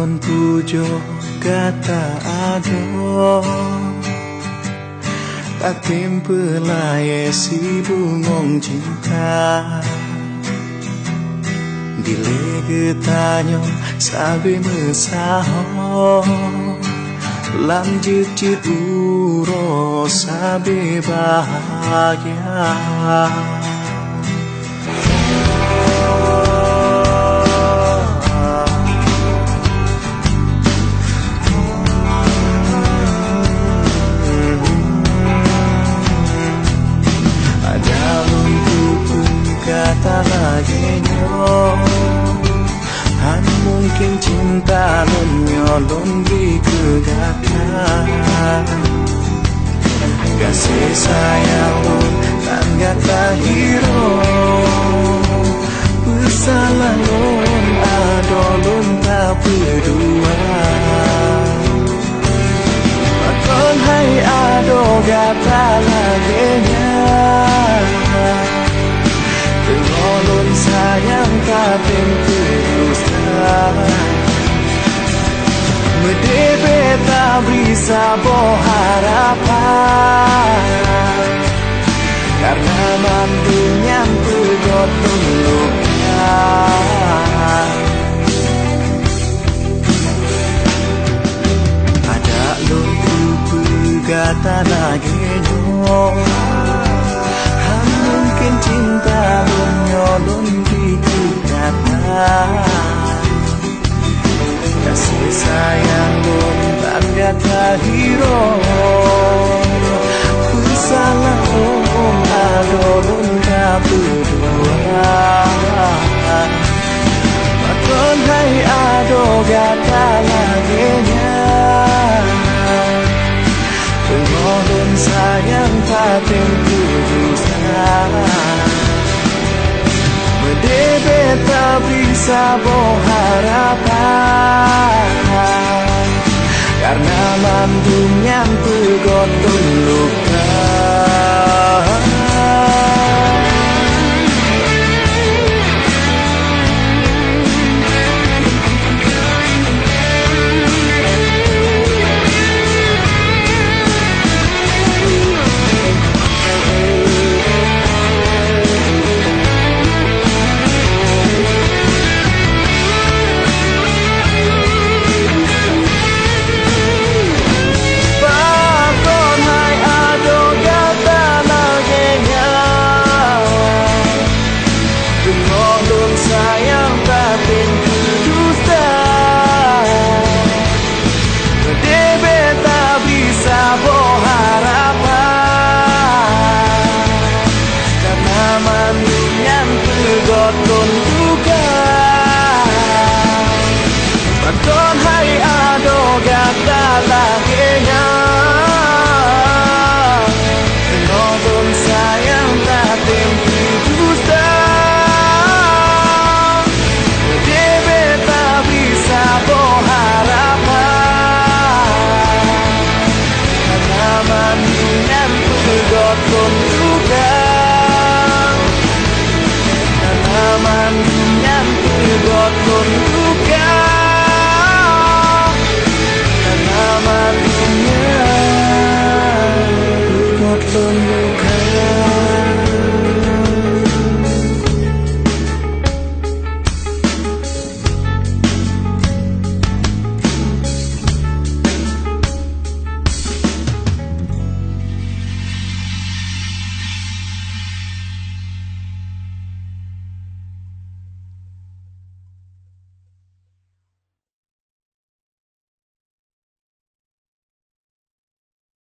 Alun pujo kata ado tak timpelai si bungong cinta Dile getanyo sabe mesaho lanjut jit uro sabe bahagia kata lagi han mungkin cinta lon nyolon di kegatan kasih sayang lon tan gata hiro bersalah lon ado lon tak berdua Maton hai ado gata lagi Tengolon sayang kating terdusta Medebe tak bisa harapan Karena mantunya pegot luka Ada lumpu pegata lagi mungkin cinta nyolong di kegatan kasih sayang lon tak gata hiro bersalah lon ado lon tak berdua Maton hai ado gata laginya Tengolon sayang tak tentu Medebe tak bisa harapan Karena mandung yang pegot luka harapan karena mandunya pegot